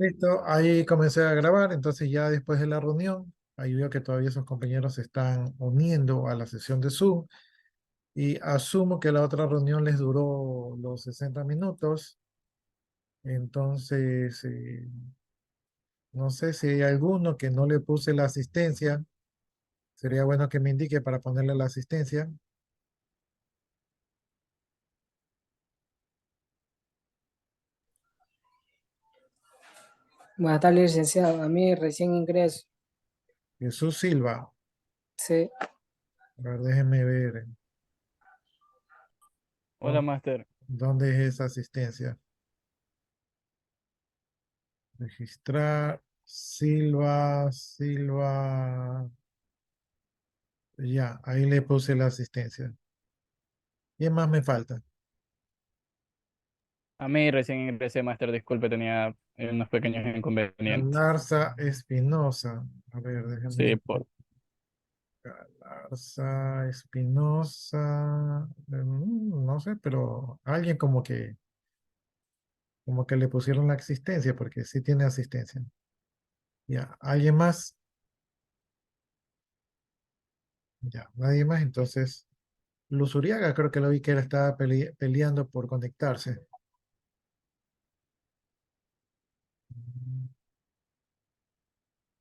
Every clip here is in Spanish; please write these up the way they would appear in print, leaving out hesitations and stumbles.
Listo, ahí comencé a grabar, entonces ya después de la reunión, ahí veo que todavía esos compañeros se están uniendo a la sesión de Zoom y asumo que la otra reunión les duró los 60 minutos, entonces no sé si hay alguno que no le puse la asistencia, sería bueno que me indique para ponerle la asistencia. Buenas tardes, licenciado. A mí recién ingreso. Jesús Silva, Sí. a ver, déjenme ver, Hola, ¿dó- Master. ¿dónde es esa asistencia? Registrar, Silva. Ya, ahí le puse la asistencia. ¿Quién más me falta? A mí recién ingresé, Master. Disculpe, tenía unos pequeños inconvenientes. Galarza Espinosa. A ver, Sí, déjame. por... Galarza Espinosa. No sé, pero alguien como que le pusieron la asistencia, porque sí tiene asistencia. Ya, ¿alguien más? Ya, nadie más. Entonces, Luz Uriaga, creo que lo vi que él estaba peleando por conectarse.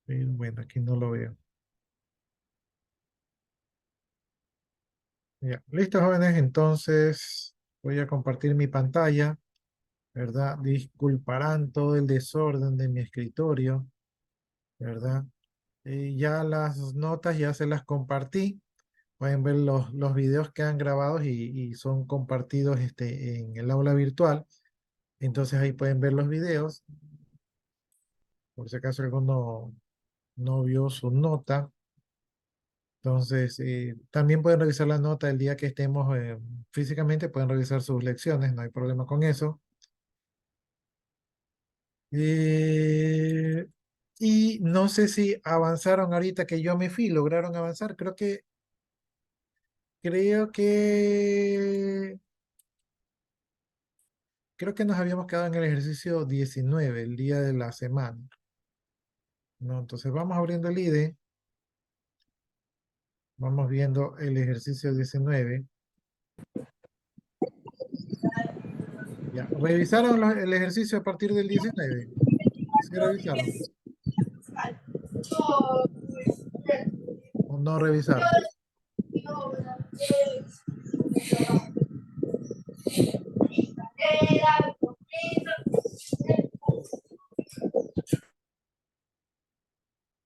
Bueno, aquí no lo veo. Ya, listo, jóvenes. Entonces, voy a compartir mi pantalla. ¿Verdad? Disculparán todo el desorden de mi escritorio, ¿verdad? Ya las notas ya se las compartí. Pueden ver los videos que han grabado y son compartidos en el aula virtual. Entonces ahí pueden ver los videos. Por si acaso alguno no vio su nota. Entonces, también pueden revisar la nota el día que estemos físicamente, pueden revisar sus lecciones, no hay problema con eso. Eh, y no sé si avanzaron ahorita que yo me fui, lograron avanzar. Creo que nos habíamos quedado en el ejercicio 19, el día de la semana. ¿No? Entonces vamos abriendo el IDE, vamos viendo el ejercicio 19. Ya, ¿revisaron el ejercicio a partir del 19? ¿Sí revisaron? ¿O no revisaron?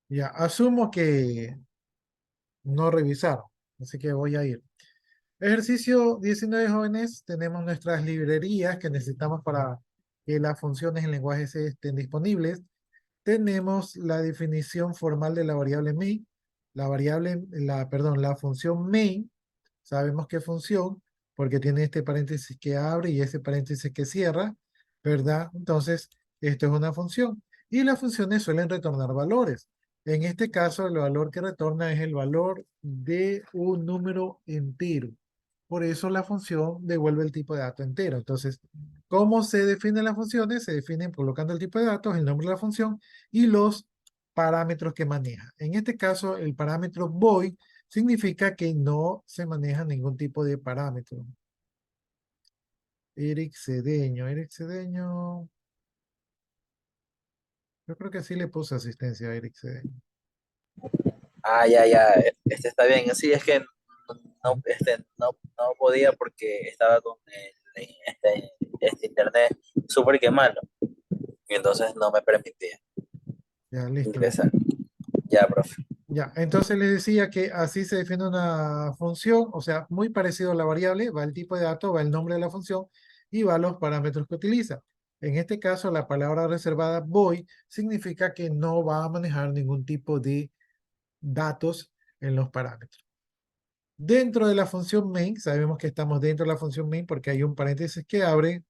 Ya, asumo que no revisaron, así que voy a ir. Ejercicio 19, jóvenes, tenemos nuestras librerías que necesitamos para que las funciones en lenguaje C estén disponibles. Tenemos la definición formal de la variable main, la función main, sabemos qué función, porque tiene este paréntesis que abre y ese paréntesis que cierra, ¿verdad? Entonces, esto es una función. Y las funciones suelen retornar valores. En este caso, el valor que retorna es el valor de un número entero. Por eso la función devuelve el tipo de dato entero. Entonces, ¿cómo se definen las funciones? Se definen colocando el tipo de datos, el nombre de la función y los parámetros que maneja. En este caso, el parámetro void significa que no se maneja ningún tipo de parámetro. Eric Cedeño, yo creo que sí le puse asistencia a Eric Cedeño. Ah, ya, ya, está bien. Sí, es que no podía porque estaba con este internet súper que malo y entonces no me permitía Ya, listo. ingresar. Ya, profe. Ya, entonces les decía que así se define una función, o sea, muy parecido a la variable, va el tipo de dato, va el nombre de la función y va los parámetros que utiliza. En este caso, la palabra reservada void significa que no va a manejar ningún tipo de datos en los parámetros. Dentro de la función main, sabemos que estamos dentro de la función main porque hay un paréntesis que abre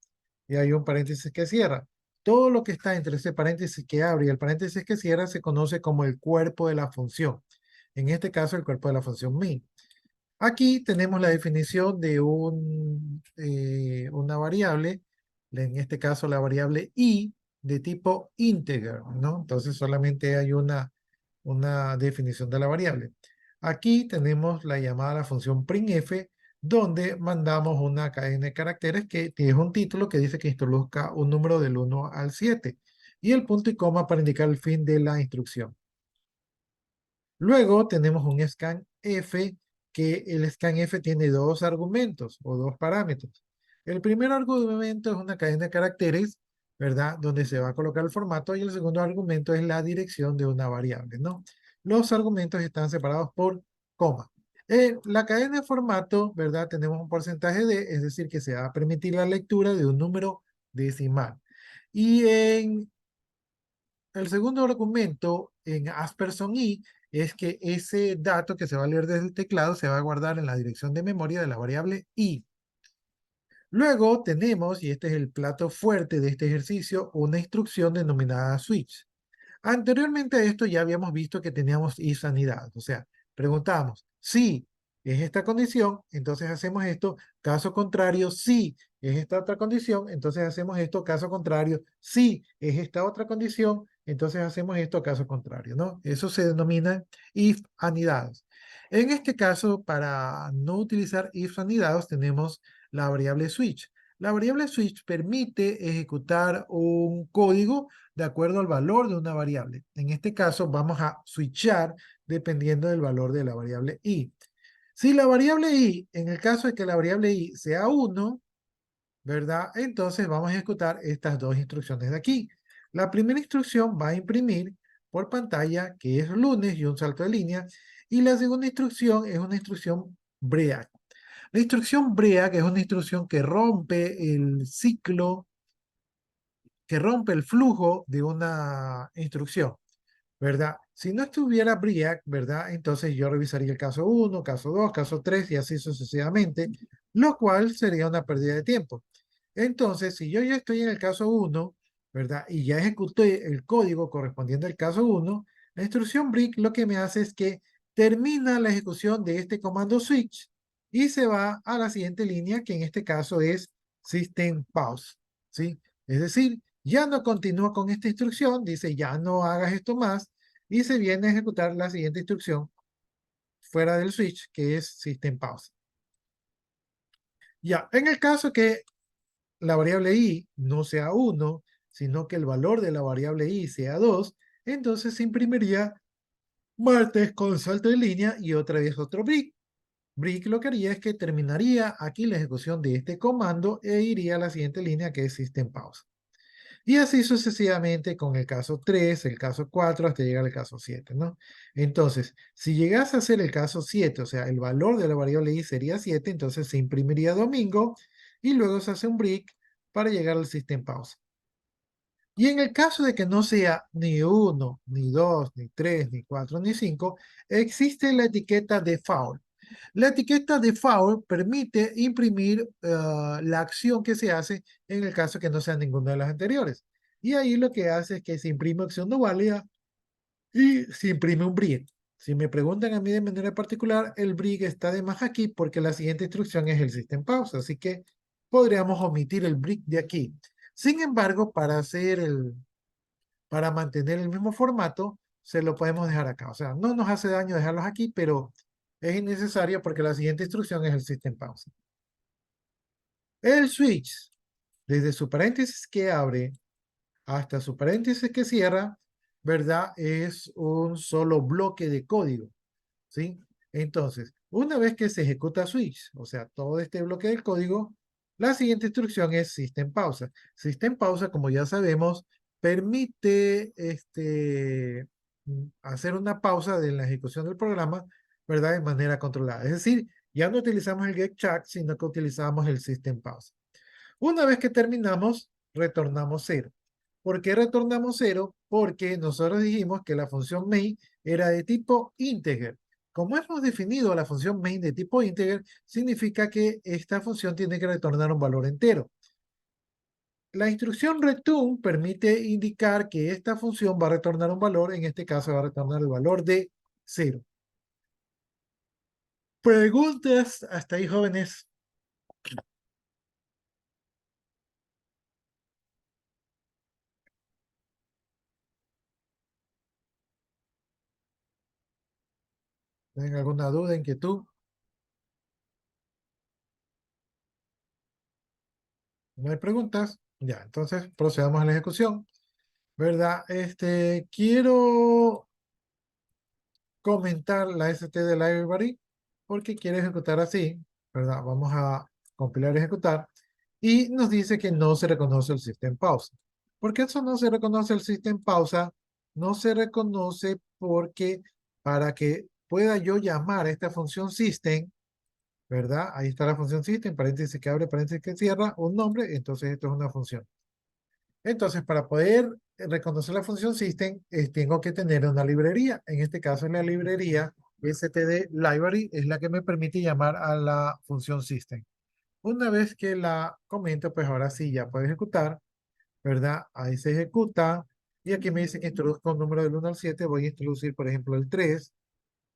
y hay un paréntesis que cierra. Todo lo que está entre ese paréntesis que abre y el paréntesis que cierra se conoce como el cuerpo de la función. En este caso, el cuerpo de la función main. Aquí tenemos la definición de una variable, en este caso la variable i, de tipo integer, ¿no? Entonces solamente hay una definición de la variable. Aquí tenemos la llamada a la función printf, donde mandamos una cadena de caracteres que tiene un título que dice que introduzca un número del 1 al 7 y el punto y coma para indicar el fin de la instrucción. Luego tenemos un scanf, que el scanf tiene dos argumentos o dos parámetros. El primer argumento es una cadena de caracteres, ¿verdad? Donde se va a colocar el formato, y el segundo argumento es la dirección de una variable, ¿no? Los argumentos están separados por coma. En la cadena de formato, ¿verdad? Tenemos un porcentaje de, es decir, que se va a permitir la lectura de un número decimal. Y en el segundo argumento en Asperson-i es que ese dato que se va a leer desde el teclado se va a guardar en la dirección de memoria de la variable i. Luego tenemos, y este es el plato fuerte de este ejercicio, una instrucción denominada switch. Anteriormente a esto ya habíamos visto que teníamos if sanidad, o sea, preguntábamos, si es esta condición, entonces hacemos esto, caso contrario, si es esta otra condición, entonces hacemos esto, caso contrario, si es esta otra condición, entonces hacemos esto, caso contrario, ¿no? Eso se denomina if anidados. En este caso, para no utilizar if anidados, tenemos la variable switch. La variable switch permite ejecutar un código de acuerdo al valor de una variable. En este caso vamos a switchar dependiendo del valor de la variable i. Si la variable i, en el caso de que la variable i sea 1, ¿verdad? Entonces vamos a ejecutar estas dos instrucciones de aquí. La primera instrucción va a imprimir por pantalla que es lunes y un salto de línea. Y la segunda instrucción es una instrucción break. La instrucción break es una instrucción que rompe el ciclo, que rompe el flujo de una instrucción, ¿verdad? Si no estuviera break, ¿verdad? Entonces yo revisaría el caso 1, caso 2, caso 3 y así sucesivamente, lo cual sería una pérdida de tiempo. Entonces, si yo ya estoy en el caso 1, ¿verdad? Y ya ejecuté el código correspondiente al caso 1, la instrucción break lo que me hace es que termina la ejecución de este comando switch y se va a la siguiente línea, que en este caso es system pause, ¿sí? Es decir, ya no continúa con esta instrucción, dice ya no hagas esto más, y se viene a ejecutar la siguiente instrucción fuera del switch, que es system pause. Ya, en el caso que la variable i no sea 1, sino que el valor de la variable i sea 2, entonces se imprimiría martes con salto de línea y otra vez otro break. Break lo que haría es que terminaría aquí la ejecución de este comando e iría a la siguiente línea, que es system pause. Y así sucesivamente con el caso 3, el caso 4, hasta llegar al caso 7, ¿no? Entonces, si llegase a ser el caso 7, o sea, el valor de la variable i sería 7, entonces se imprimiría domingo y luego se hace un break para llegar al system pause. Y en el caso de que no sea ni 1, ni 2, ni 3, ni 4, ni 5, existe la etiqueta default. La etiqueta default permite imprimir la acción que se hace en el caso que no sea ninguna de las anteriores. Y ahí lo que hace es que se imprime acción no válida y se imprime un break. Si me preguntan a mí de manera particular, el break está de más aquí porque la siguiente instrucción es el system pause. Así que podríamos omitir el break de aquí. Sin embargo, para mantener el mismo formato, se lo podemos dejar acá. O sea, no nos hace daño dejarlos aquí, pero es innecesario porque la siguiente instrucción es el system pause. El switch, desde su paréntesis que abre hasta su paréntesis que cierra, ¿verdad? Es un solo bloque de código, ¿sí? Entonces, una vez que se ejecuta switch, o sea, todo este bloque del código, la siguiente instrucción es system pausa. System pausa, como ya sabemos, permite hacer una pausa de la ejecución del programa, ¿verdad? De manera controlada. Es decir, ya no utilizamos el get check, sino que utilizamos el system pause. Una vez que terminamos, retornamos 0. ¿Por qué retornamos 0? Porque nosotros dijimos que la función main era de tipo integer. Como hemos definido la función main de tipo integer, significa que esta función tiene que retornar un valor entero. La instrucción return permite indicar que esta función va a retornar un valor, en este caso va a retornar el valor de 0. ¿Preguntas hasta ahí, jóvenes? ¿Tienen alguna duda, inquietud? ¿No hay preguntas? Ya, entonces procedamos a la ejecución, ¿verdad? Quiero comentar la ST de library porque quiere ejecutar así, ¿verdad? Vamos a compilar y ejecutar y nos dice que no se reconoce el system pausa. ¿Por qué eso no se reconoce el system pausa? No se reconoce porque para que pueda yo llamar a esta función system, ¿verdad? Ahí está la función system, paréntesis que abre, paréntesis que cierra, un nombre, entonces esto es una función. Entonces, para poder reconocer la función system, tengo que tener una librería. En este caso, la librería std library es la que me permite llamar a la función system. Una vez que la comento, pues ahora sí ya puede ejecutar, ¿verdad? Ahí se ejecuta. Y aquí me dice que introduzco un número del 1 al 7. Voy a introducir, por ejemplo, el 3,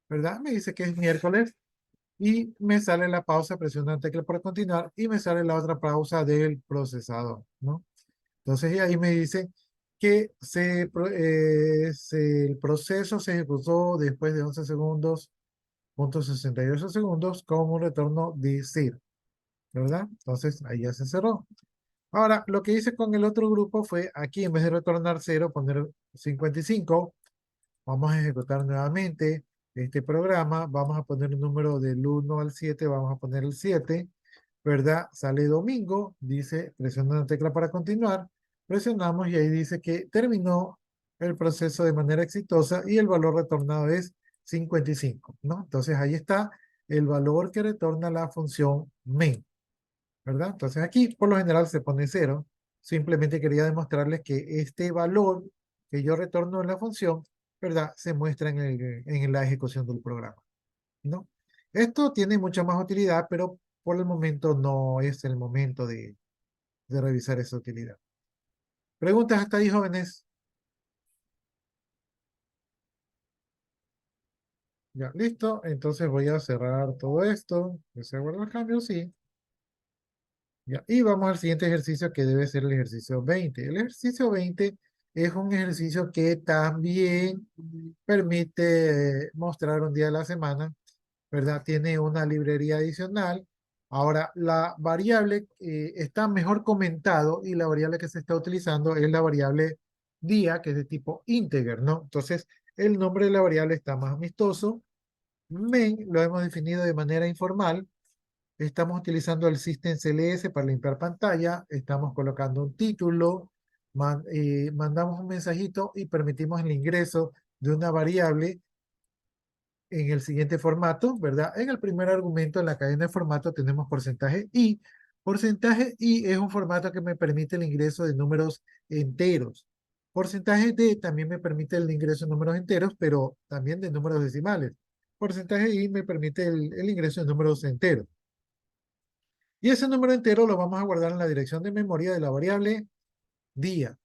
¿verdad? Me dice que es miércoles. Y me sale la pausa, presiono la tecla para continuar. Y me sale la otra pausa del procesador, ¿no? Entonces, y ahí me dice que el proceso se ejecutó después de 11 segundos, punto 68 segundos, con un retorno de 0, ¿verdad? Entonces, ahí ya se cerró. Ahora, lo que hice con el otro grupo fue aquí, en vez de retornar 0, poner 55. Vamos a ejecutar nuevamente este programa. Vamos a poner el número del 1 al 7, vamos a poner el 7. ¿Verdad? Sale domingo, dice, presiona la tecla para continuar, presionamos y ahí dice que terminó el proceso de manera exitosa y el valor retornado es 55, ¿no? Entonces ahí está el valor que retorna la función main, ¿verdad? Entonces aquí por lo general se pone 0, simplemente quería demostrarles que este valor que yo retorno en la función, ¿verdad? Se muestra en la ejecución del programa, ¿no? Esto tiene mucha más utilidad, pero por el momento no es el momento de revisar esa utilidad. ¿Preguntas hasta ahí, jóvenes? Ya, listo. Entonces voy a cerrar todo esto. ¿Se guarda el cambio? Sí. Ya, y vamos al siguiente ejercicio que debe ser el ejercicio 20. El ejercicio 20 es un ejercicio que también permite mostrar un día de la semana, ¿verdad? Tiene una librería adicional. Ahora, la variable está mejor comentado y la variable que se está utilizando es la variable día, que es de tipo integer, ¿no? Entonces, el nombre de la variable está más amistoso. Main lo hemos definido de manera informal. Estamos utilizando el System CLS para limpiar pantalla. Estamos colocando un título. Mandamos un mensajito y permitimos el ingreso de una variable en el siguiente formato, ¿verdad? En el primer argumento en la cadena de formato tenemos porcentaje i. Porcentaje i es un formato que me permite el ingreso de números enteros. Porcentaje d también me permite el ingreso de números enteros, pero también de números decimales. Porcentaje i me permite el ingreso de números enteros. Y ese número entero lo vamos a guardar en la dirección de memoria de la variable día.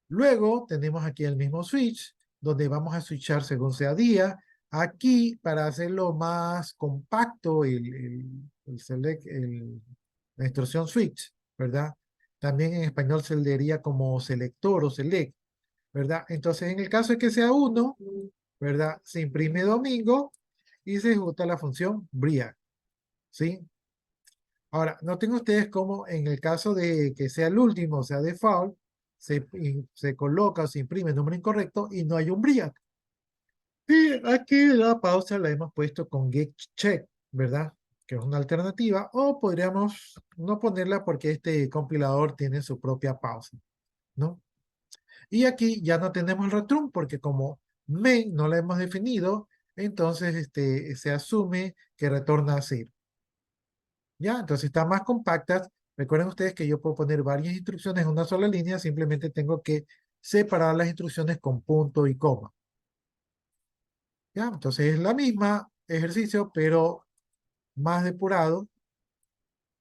Luego tenemos aquí el mismo switch, donde vamos a switchar según sea día. Aquí, para hacerlo más compacto, la instrucción switch, ¿verdad? También en español se le diría como selector o select, ¿verdad? Entonces, en el caso de que sea 1, ¿verdad? Se imprime domingo y se ejecuta la función BRIA, ¿sí? Ahora, noten ustedes cómo en el caso de que sea el último, o sea default, se coloca o se imprime el número incorrecto y no hay un BRIA. Y aquí la pausa la hemos puesto con get check, ¿verdad? Que es una alternativa. O podríamos no ponerla porque este compilador tiene su propia pausa, ¿no? Y aquí ya no tenemos el return porque como main no la hemos definido, entonces se asume que retorna 0. ¿Ya? Entonces están más compactas. Recuerden ustedes que yo puedo poner varias instrucciones en una sola línea, simplemente tengo que separar las instrucciones con punto y coma. ¿Ya? Entonces es la misma ejercicio, pero más depurado.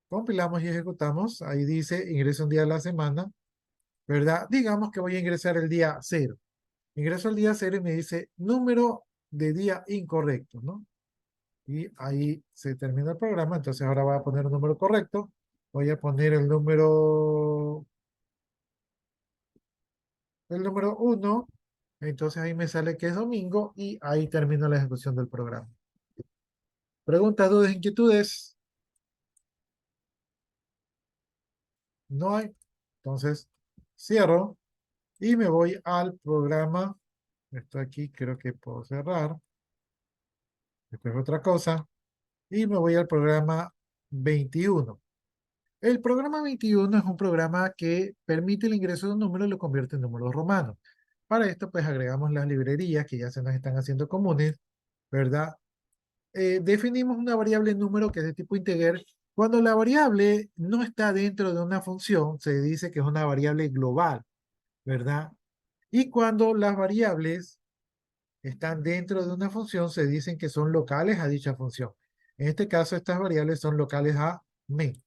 Compilamos y ejecutamos. Ahí dice ingreso un día de la semana, ¿verdad? Digamos que voy a ingresar el día 0. Ingreso el día 0 y me dice número de día incorrecto, ¿no? Y ahí se termina el programa. Entonces ahora voy a poner un número correcto. Voy a poner el número 1. Entonces ahí me sale que es domingo y ahí termina la ejecución del programa. Preguntas, dudas, inquietudes. No hay. Entonces, cierro y me voy al programa. Esto aquí creo que puedo cerrar. Esto es otra cosa. Y me voy al programa 21. El programa 21 es un programa que permite el ingreso de un número y lo convierte en números romanos. Para esto, pues agregamos las librerías que ya se nos están haciendo comunes, ¿verdad? Definimos una variable número que es de tipo integer. Cuando la variable no está dentro de una función, se dice que es una variable global, ¿verdad? Y cuando las variables están dentro de una función, se dicen que son locales a dicha función. En este caso, estas variables son locales a main.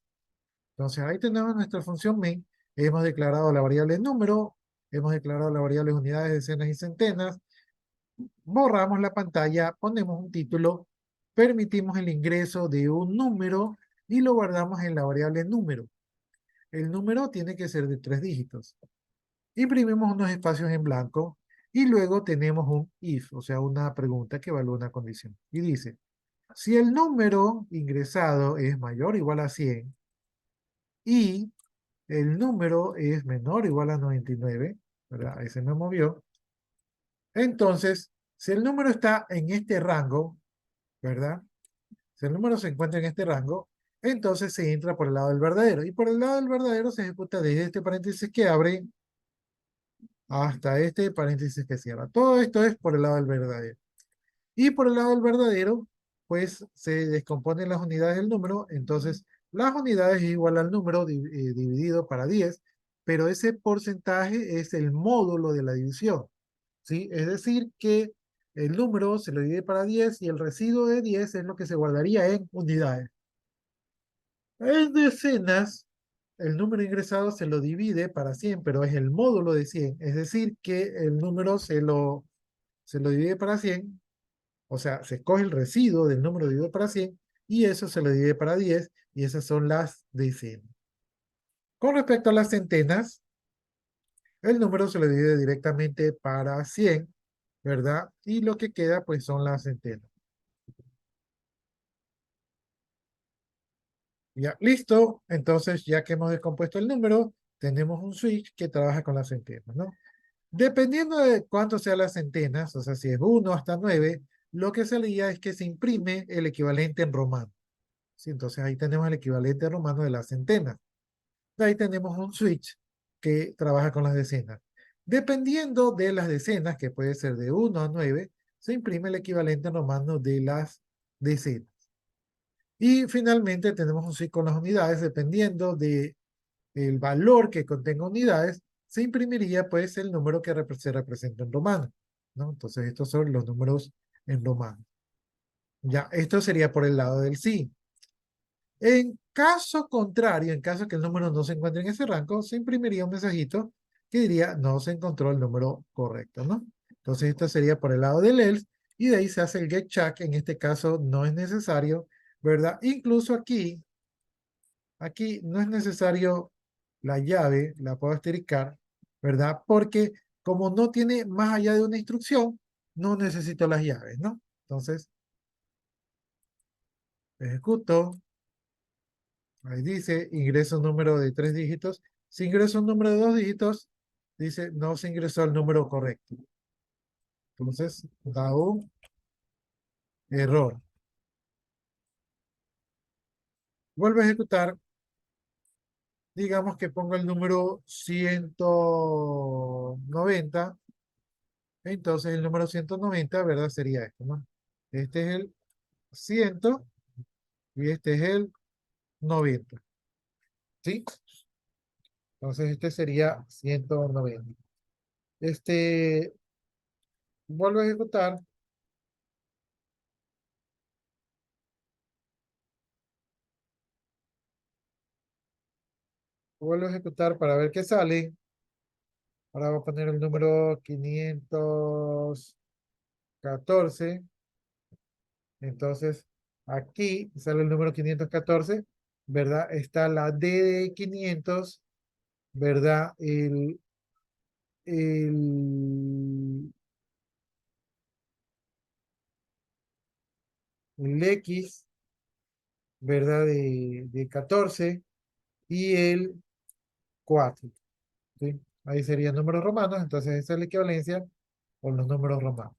Entonces, ahí tenemos nuestra función main. Hemos declarado la variable número, hemos declarado las variables unidades, decenas y centenas. Borramos la pantalla, ponemos un título, permitimos el ingreso de un número y lo guardamos en la variable número. El número tiene que ser de 3 dígitos. Imprimimos unos espacios en blanco y luego tenemos un if, o sea, una pregunta que evalúa una condición. Y dice, si el número ingresado es mayor o igual a 100 y el número es menor o igual a 99, ¿verdad? Ahí se me movió. Entonces, si el número está en este rango, ¿verdad? Si el número se encuentra en este rango, entonces se entra por el lado del verdadero. Y por el lado del verdadero se ejecuta desde este paréntesis que abre hasta este paréntesis que cierra. Todo esto es por el lado del verdadero. Y por el lado del verdadero, pues se descomponen las unidades del número. Entonces, las unidades es igual al número dividido para 10, pero ese porcentaje es el módulo de la división, ¿sí? Es decir, que el número se lo divide para 10 y el residuo de 10 es lo que se guardaría en unidades. En decenas, el número ingresado se lo divide para 100, pero es el módulo de 100. Es decir, que el número se lo divide para 100, o sea, se escoge el residuo del número dividido para 100 y eso se lo divide para 10 y esas son las decenas. Con respecto a las centenas, el número se lo divide directamente para 100, ¿verdad? Y lo que queda pues son las centenas. Ya, listo. Entonces, ya que hemos descompuesto el número, tenemos un switch que trabaja con las centenas, ¿no? Dependiendo de cuánto sean las centenas, o sea, si es 1 hasta 9, lo que salía es que se imprime el equivalente en romano. ¿Sí? Entonces ahí tenemos el equivalente romano de las centenas. De ahí tenemos un switch que trabaja con las decenas. Dependiendo de las decenas, que puede ser de 1 a 9, se imprime el equivalente en romano de las decenas. Y finalmente tenemos un switch con las unidades, dependiendo de el valor que contenga unidades, se imprimiría pues el número que se representa en romano, ¿no? Entonces estos son los números en romano. Ya, esto sería por el lado del sí. En caso contrario, en caso que el número no se encuentre en ese rango, se imprimiría un mensajito que diría no se encontró el número correcto, ¿no? Entonces esto sería por el lado del else y de ahí se hace el get check. En este caso no es necesario, ¿verdad? Incluso aquí no es necesario la llave, la puedo astericar, ¿verdad? Porque como no tiene más allá de una instrucción, no necesito las llaves, ¿no? Entonces, ejecuto. Ahí dice, ingreso un número de 3 dígitos. Si ingreso un número de 2 dígitos, dice, no se ingresó el número correcto. Entonces, da un error. Vuelvo a ejecutar. Digamos que pongo el número 190. Entonces, el número 190, ¿verdad? Sería esto, ¿no? Este es el 100 y este es el 90. ¿Sí? Entonces, este sería 190. Vuelvo a ejecutar. Vuelvo a ejecutar para ver qué sale. Ahora voy a poner el número 514. Entonces, aquí sale el número 514, ¿verdad? Está la D de 500, ¿verdad? El, el X ¿verdad? De 14 y el 4. ¿Sí? Ahí serían números romanos, entonces esa es la equivalencia con los números romanos.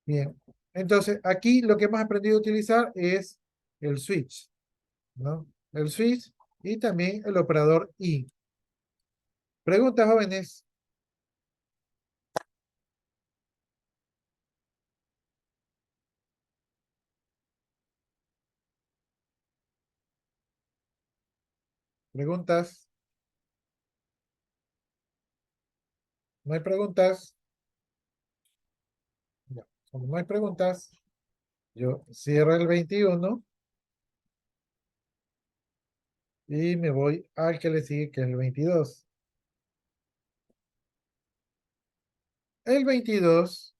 Bien, entonces aquí lo que hemos aprendido a utilizar es el switch, ¿no? El switch y también el operador y. Preguntas, jóvenes. Preguntas. ¿No hay preguntas? Ya. Como no hay preguntas, yo cierro el 21 y me voy al que le sigue, que es el 22. El 22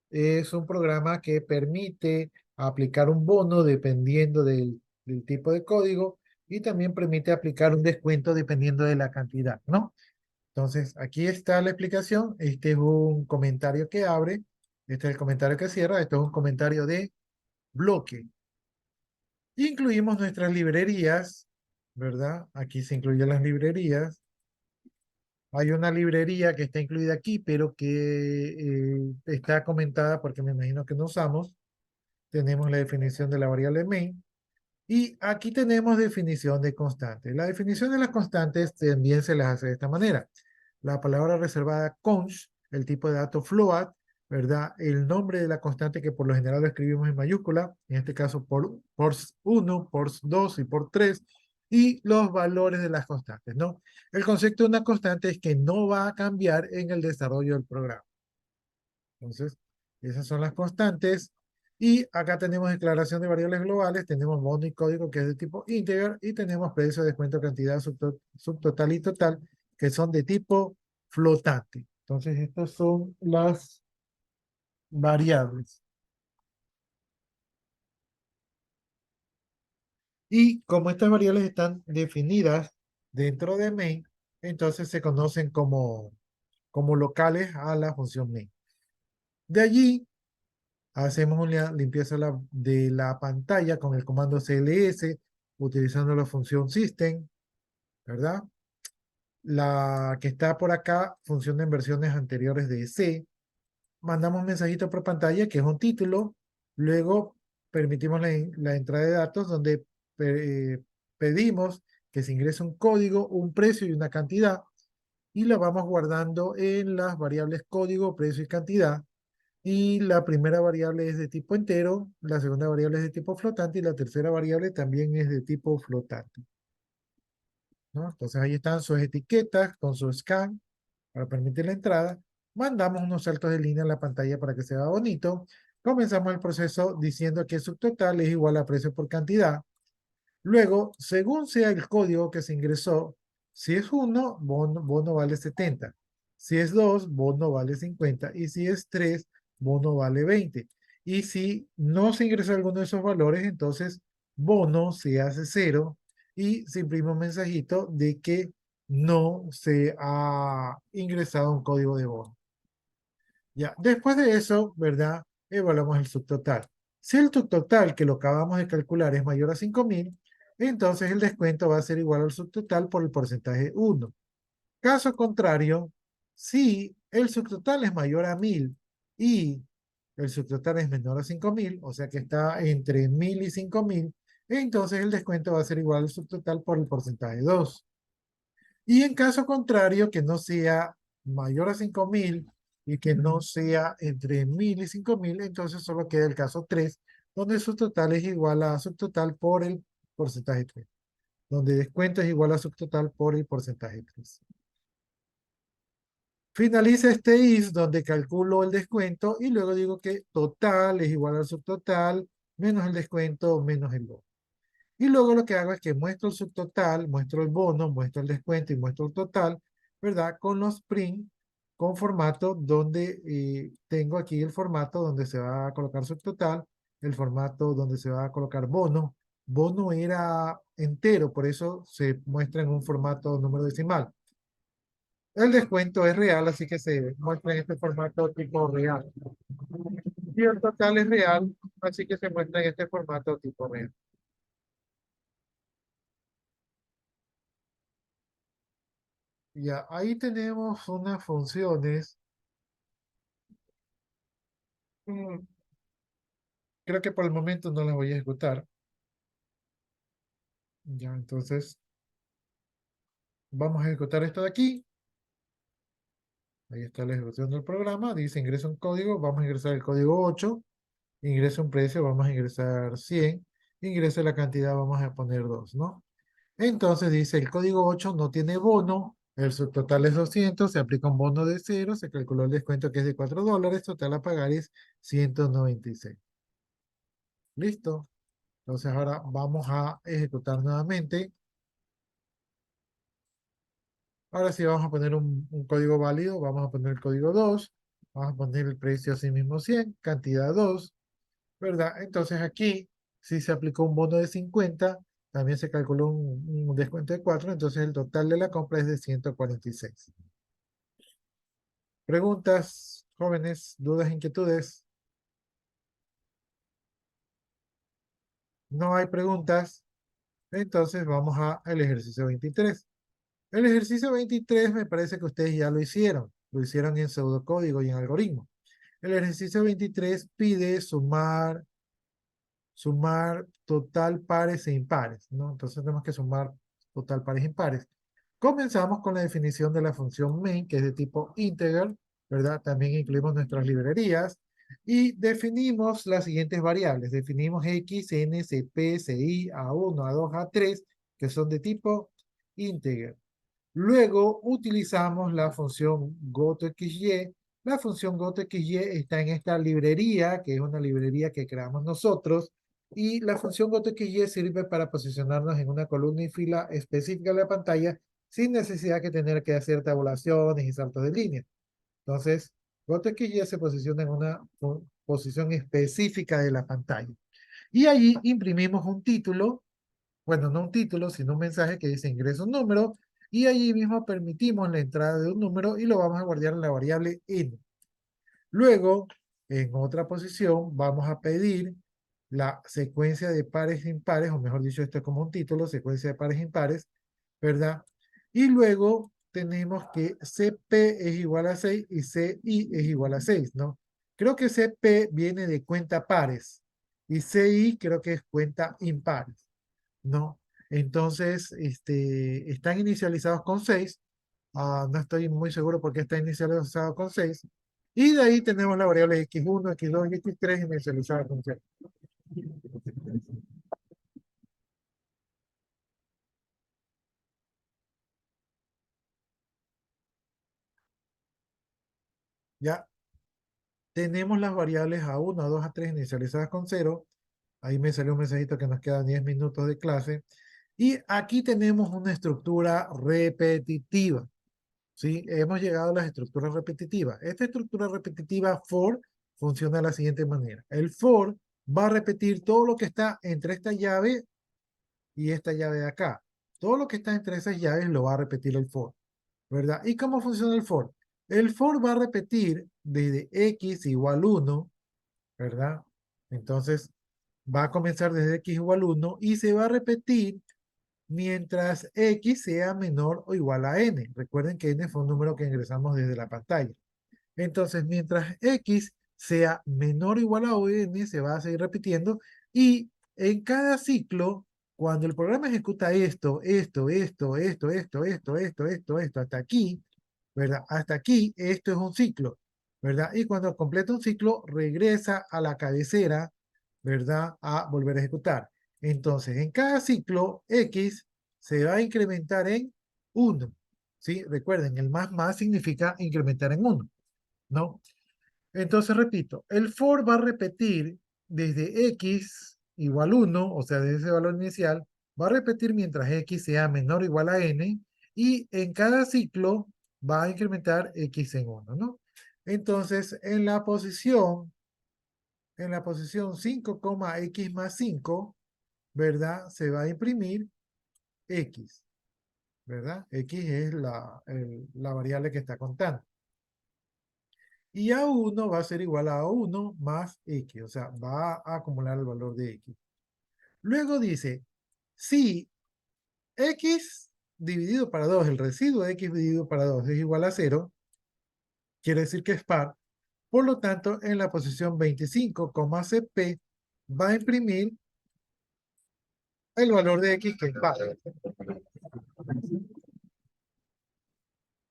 es un programa que permite aplicar un bono dependiendo del tipo de código y también permite aplicar un descuento dependiendo de la cantidad, ¿no? Entonces, aquí está la explicación. Este es un comentario que abre. Este es el comentario que cierra. Esto es un comentario de bloque. Incluimos nuestras librerías, ¿verdad? Aquí se incluyen las librerías. Hay una librería que está incluida aquí, pero que está comentada porque me imagino que no usamos. Tenemos la definición de la variable main. Y aquí tenemos definición de constantes. La definición de las constantes también se las hace de esta manera. La palabra reservada const, el tipo de dato float, ¿verdad? El nombre de la constante que por lo general lo escribimos en mayúscula, en este caso por 1, por 2 y por 3, y los valores de las constantes, ¿no? El concepto de una constante es que no va a cambiar en el desarrollo del programa. Entonces, esas son las constantes. Y acá tenemos declaración de variables globales, tenemos bono y código que es de tipo integer y tenemos precio, descuento, cantidad, subtotal y total que son de tipo flotante. Entonces, estas son las variables. Y como estas variables están definidas dentro de main, entonces se conocen como locales a la función main. De allí hacemos una limpieza de la pantalla con el comando cls, utilizando la función system, ¿verdad? La que está por acá funciona en versiones anteriores de C. Mandamos un mensajito por pantalla que es un título. Luego permitimos la entrada de datos donde pedimos que se ingrese un código, un precio y una cantidad. Y lo vamos guardando en las variables código, precio y cantidad. Y la primera variable es de tipo entero, la segunda variable es de tipo flotante y la tercera variable también es de tipo flotante, ¿no? Entonces ahí están sus etiquetas con su scan para permitir la entrada. Mandamos unos saltos de línea en la pantalla para que se vea bonito. Comenzamos el proceso diciendo que subtotal es igual a precio por cantidad. Luego, según sea el código que se ingresó, si es 1, bono vale 70. Si es 2, bono vale 50. Y si es 3, bono vale 20. Y si no se ingresa alguno de esos valores, entonces bono se hace 0 y se imprime un mensajito de que no se ha ingresado un código de bono. Ya, después de eso, ¿verdad? Evaluamos el subtotal. Si el subtotal que lo acabamos de calcular es mayor a 5.000, entonces el descuento va a ser igual al subtotal por el porcentaje 1. Caso contrario, si el subtotal es mayor a 1.000 y el subtotal es menor a 5.000, o sea que está entre 1.000 y 5.000, entonces el descuento va a ser igual al subtotal por el porcentaje 2. Y en caso contrario, que no sea mayor a 5.000 y que no sea entre 1.000 y 5.000, entonces solo queda el caso 3, donde subtotal es igual a subtotal por el porcentaje 3, donde descuento es igual a subtotal por el porcentaje 3. Finaliza este is donde calculo el descuento y luego digo que total es igual al subtotal menos el descuento menos el bono. Y luego lo que hago es que muestro el subtotal, muestro el bono, muestro el descuento y muestro el total, ¿verdad? Con los print, con formato donde tengo aquí el formato donde se va a colocar subtotal, el formato donde se va a colocar bono. Bono era entero, por eso se muestra en un formato número decimal. El descuento es real, así que se muestra en este formato tipo real. Y el total es real, así que se muestra en este formato tipo real. Ya, ahí tenemos unas funciones. mm, Creo que por el momento no las voy a ejecutar. Ya, entonces vamos a ejecutar esto de aquí. Ahí está la ejecución del programa. Dice ingresa un código. Vamos a ingresar el código 8. Ingresa un precio. Vamos a ingresar 100. Ingresa la cantidad. Vamos a poner 2, ¿no? Entonces dice el código 8 no tiene bono. El subtotal es 200. Se aplica un bono de 0. Se calculó el descuento que es de $4. Total a pagar es 196. Listo. Entonces ahora vamos a ejecutar nuevamente. Ahora sí vamos a poner un código válido. Vamos a poner el código 2. Vamos a poner el precio así mismo 100. Cantidad 2. ¿Verdad? Entonces aquí, si se aplicó un bono de 50, también se calculó un descuento de 4. Entonces el total de la compra es de 146. Preguntas, jóvenes, dudas, inquietudes. No hay preguntas. Entonces vamos al ejercicio 23. El ejercicio 23 me parece que ustedes ya lo hicieron. Lo hicieron en pseudocódigo y en algoritmo. El ejercicio 23 pide sumar total pares e impares, ¿no? Entonces tenemos que sumar total pares e impares. Comenzamos con la definición de la función main, que es de tipo integer, ¿verdad? También incluimos nuestras librerías y definimos las siguientes variables. Definimos x, n, cp, ci, a1, a2, a3, que son de tipo integer. Luego utilizamos la función gotoxy. La función gotoxy está en esta librería, que es una librería que creamos nosotros, y la función gotoxy sirve para posicionarnos en una columna y fila específica de la pantalla sin necesidad de tener que hacer tabulaciones y saltos de línea. Entonces, gotoxy se posiciona en una posición específica de la pantalla. Y allí imprimimos un título, bueno, no un título, sino un mensaje que dice ingresa un número, y allí mismo permitimos la entrada de un número y lo vamos a guardar en la variable in. Luego, en otra posición, vamos a pedir la secuencia de pares e impares, o mejor dicho, esto es como un título, secuencia de pares e impares, ¿verdad? Y luego tenemos que CP es igual a 6 y CI es igual a 6, ¿no? Creo que CP viene de cuenta pares y CI creo que es cuenta impares, ¿no? Entonces, están inicializados con 6. No estoy muy seguro porque está inicializado con 6. Y de ahí tenemos la variable x1, x2 y x3 inicializada con 6. Ya tenemos las variables a1, a2, a3 inicializadas con 0. Ahí me salió un mensajito que nos quedan 10 minutos de clase. Y aquí tenemos una estructura repetitiva. ¿Sí? Hemos llegado a las estructuras repetitivas. Esta estructura repetitiva for funciona de la siguiente manera. El for va a repetir todo lo que está entre esta llave y esta llave de acá. Todo lo que está entre esas llaves lo va a repetir el for, ¿verdad? ¿Y cómo funciona el for? El for va a repetir desde x igual 1, ¿verdad? Entonces va a comenzar desde x igual 1 y se va a repetir mientras x sea menor o igual a n. Recuerden que n fue un número que ingresamos desde la pantalla. Entonces, mientras x sea menor o igual a n, se va a seguir repitiendo y en cada ciclo, cuando el programa ejecuta esto, hasta aquí, ¿verdad? Hasta aquí, esto es un ciclo, ¿verdad? Y cuando completa un ciclo, regresa a la cabecera, ¿verdad? A volver a ejecutar. Entonces, en cada ciclo, x se va a incrementar en 1, ¿sí? Recuerden, el más significa incrementar en 1, ¿no? Entonces, repito, el for va a repetir desde x igual 1, o sea, desde ese valor inicial, va a repetir mientras x sea menor o igual a n, y en cada ciclo va a incrementar x en 1, ¿no? Entonces, en la posición 5, x más 5, ¿verdad? Se va a imprimir x, ¿verdad? X es la variable que está contando. Y A1 va a ser igual a A1 más X, o sea, va a acumular el valor de X. Luego dice, si X dividido para 2, el residuo de X dividido para 2 es igual a 0, quiere decir que es par. Por lo tanto, en la posición 25, CP va a imprimir el valor de X que es par.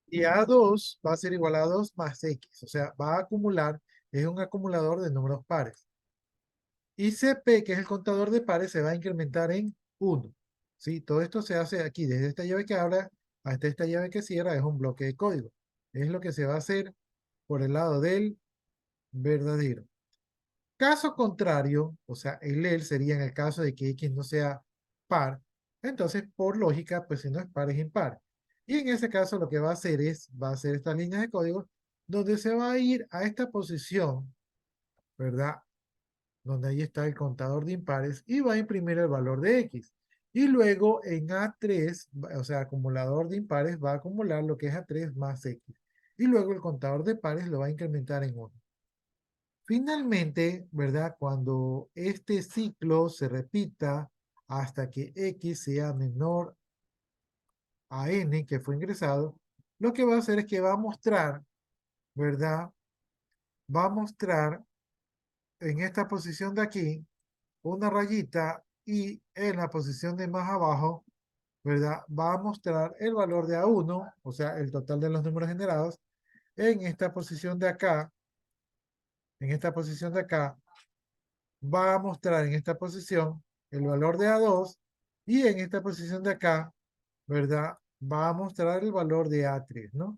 Y A2 va a ser igual a 2 más X, o sea, va a acumular, es un acumulador de números pares. Y CP, que es el contador de pares, se va a incrementar en 1. ¿Sí? Todo esto se hace aquí, desde esta llave que abre hasta esta llave que cierra, es un bloque de código. Es lo que se va a hacer por el lado del verdadero. Caso contrario, o sea, el EL sería en el caso de que X no sea par, entonces por lógica, pues si no es par es impar. Y en ese caso lo que va a hacer va a hacer estas líneas de código donde se va a ir a esta posición, ¿verdad? Donde ahí está el contador de impares y va a imprimir el valor de X. Y luego en A3, o sea, acumulador de impares va a acumular lo que es A3 más X. Y luego el contador de pares lo va a incrementar en 1. Finalmente, ¿verdad? Cuando este ciclo se repita hasta que X sea menor a N que fue ingresado, lo que va a hacer es que va a mostrar, ¿verdad? Va a mostrar en esta posición de aquí una rayita y en la posición de más abajo, ¿verdad? Va a mostrar el valor de A1, o sea, el total de los números generados, en esta posición de acá, en esta posición de acá, va a mostrar en esta posición el valor de A2 y en esta posición de acá, ¿verdad? Va a mostrar el valor de A3, ¿no?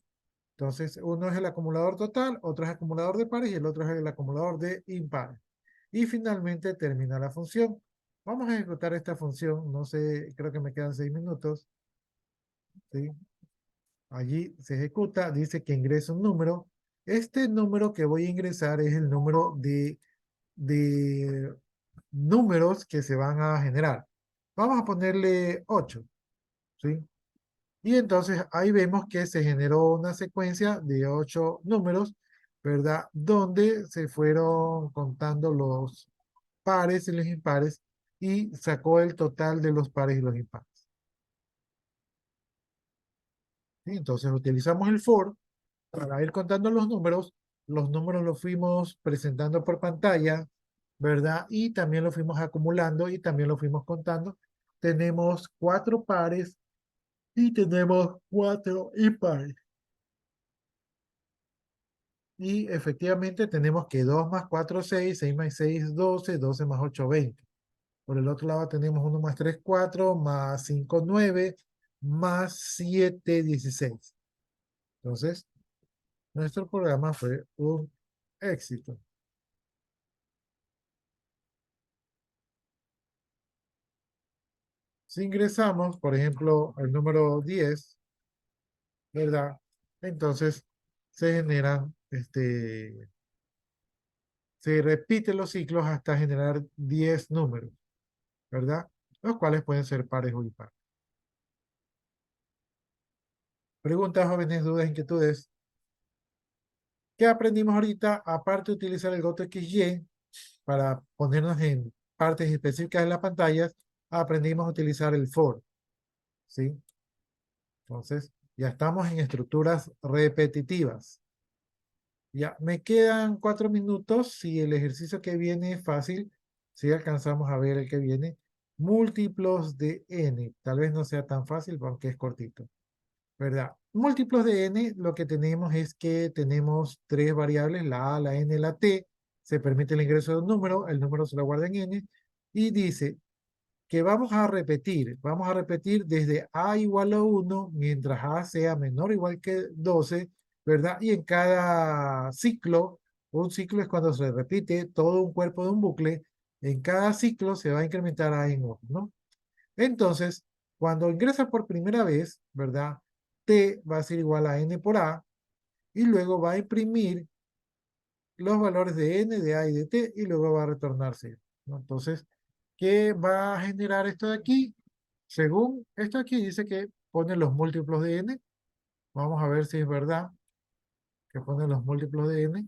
Entonces, uno es el acumulador total, otro es el acumulador de pares y el otro es el acumulador de impares. Y finalmente termina la función. Vamos a ejecutar esta función, no sé, creo que me quedan 6 minutos, ¿sí? Allí se ejecuta, dice que ingresa un número. Este número que voy a ingresar es el número de números que se van a generar. Vamos a ponerle 8, ¿sí? Y entonces ahí vemos que se generó una secuencia de 8 números, ¿verdad? Donde se fueron contando los pares y los impares y sacó el total de los pares y los impares. ¿Sí? Entonces utilizamos el for para ir contando los números los fuimos presentando por pantalla, ¿verdad? Y también los fuimos acumulando y también los fuimos contando. Tenemos 4 pares y tenemos 4 impares. Y efectivamente tenemos que 2 más 4, 6, 6 más 6, 12, 12 más 8, 20. Por el otro lado tenemos 1 más 3, 4, más 5, 9, más 7, 16. Entonces, nuestro programa fue un éxito. Si ingresamos, por ejemplo, el número 10, ¿verdad? Entonces, se generan, se repiten los ciclos hasta generar 10 números, ¿verdad? Los cuales pueden ser pares o impares. Preguntas, jóvenes, dudas, inquietudes. ¿Qué aprendimos ahorita? Aparte de utilizar el GoToXY para ponernos en partes específicas de las pantallas, aprendimos a utilizar el for, ¿sí? Entonces, ya estamos en estructuras repetitivas. Ya, me quedan 4 minutos. Si el ejercicio que viene es fácil, si alcanzamos a ver el que viene, múltiplos de n. Tal vez no sea tan fácil, aunque es cortito, ¿verdad? Múltiplos de n, lo que tenemos es que tenemos 3 variables, la a, la n, la t. Se permite el ingreso de un número, el número se lo guarda en n, y dice que vamos a repetir desde a igual a 1, mientras a sea menor o igual que 12, ¿verdad? Y en cada ciclo, un ciclo es cuando se repite todo un cuerpo de un bucle, en cada ciclo se va a incrementar a en 1, ¿no? Entonces, cuando ingresa por primera vez, ¿verdad? T va a ser igual a n por a, y luego va a imprimir los valores de n, de a y de t, y luego va a retornarse, ¿no? Entonces, ¿qué va a generar esto de aquí? Según esto aquí dice que pone los múltiplos de n. Vamos a ver si es verdad que pone los múltiplos de n.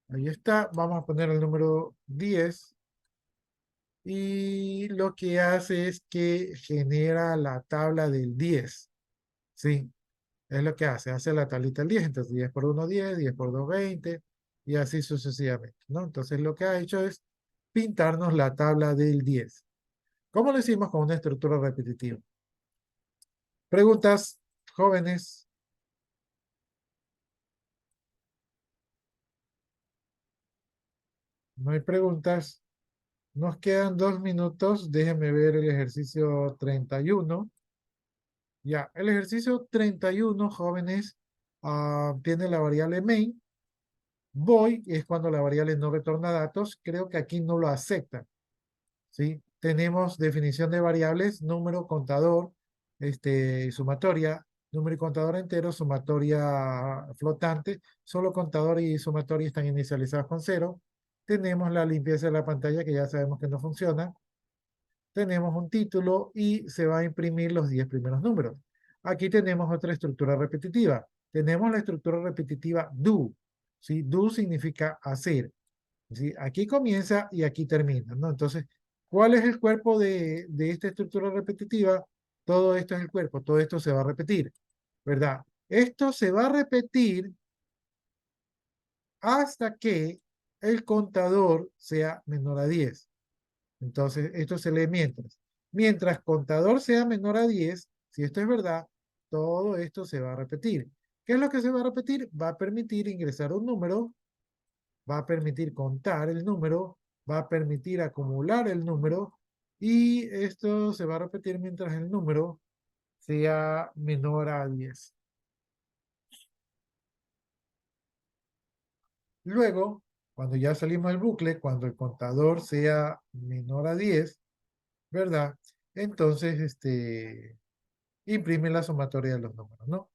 Ahí está. Vamos a poner el número 10. y lo que hace es que genera la tabla del 10. ¿Sí? Es lo que hace la tablita del 10. Entonces 10 por 1, 10, 10 por 2, 20 y así sucesivamente, ¿no? Entonces lo que ha hecho es pintarnos la tabla del 10. ¿Cómo lo hicimos con una estructura repetitiva? Preguntas, jóvenes. No hay preguntas. Nos quedan 2 minutos. Déjenme ver el ejercicio 31. Ya, el ejercicio 31, jóvenes, tiene la variable main. Void es cuando la variable no retorna datos. Creo que aquí no lo acepta. ¿Sí? Tenemos definición de variables, número, contador, sumatoria, número y contador entero, sumatoria flotante, solo contador y sumatoria están inicializados con 0. Tenemos la limpieza de la pantalla que ya sabemos que no funciona. Tenemos un título y se va a imprimir los 10 primeros números. Aquí tenemos otra estructura repetitiva. Tenemos la estructura repetitiva do. ¿Sí? Do significa hacer. ¿Sí? Aquí comienza y aquí termina, ¿no? Entonces, ¿cuál es el cuerpo de esta estructura repetitiva? Todo esto es el cuerpo, todo esto se va a repetir, ¿verdad? Esto se va a repetir hasta que el contador sea menor a 10. Entonces, esto se lee mientras. Mientras contador sea menor a 10, si esto es verdad, todo esto se va a repetir. ¿Qué es lo que se va a repetir? Va a permitir ingresar un número, va a permitir contar el número, va a permitir acumular el número y esto se va a repetir mientras el número sea menor a 10. Luego, cuando ya salimos del bucle, cuando el contador sea menor a 10, ¿verdad? Entonces, imprime la sumatoria de los números, ¿no?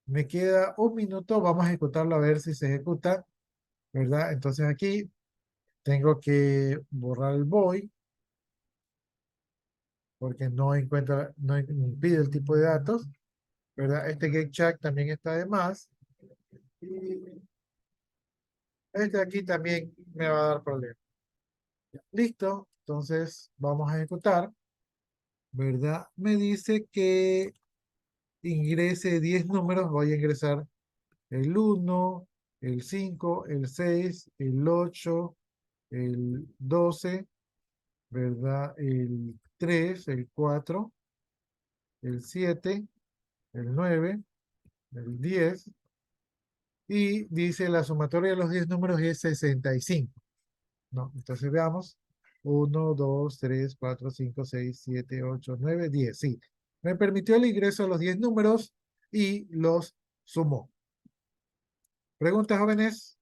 Me queda 1 minuto, vamos a ejecutarlo a ver si se ejecuta, ¿verdad? Entonces aquí tengo que borrar el void porque no encuentra, no impide el tipo de datos, ¿verdad? Este getCheck también está de más. Y este aquí también me va a dar problemas. Listo, entonces vamos a ejecutar, ¿verdad? Me dice que ingrese 10 números, voy a ingresar el 1, el 5, el 6, el 8, el 12, ¿verdad? El 3, el 4, el 7, el 9, el 10, y dice la sumatoria de los 10 números es 65. ¿No? Entonces veamos. 1, 2, 3, 4, 5, 6, 7, 8, 9, 10. Sí. Me permitió el ingreso a los 10 números y los sumó. ¿Preguntas, jóvenes?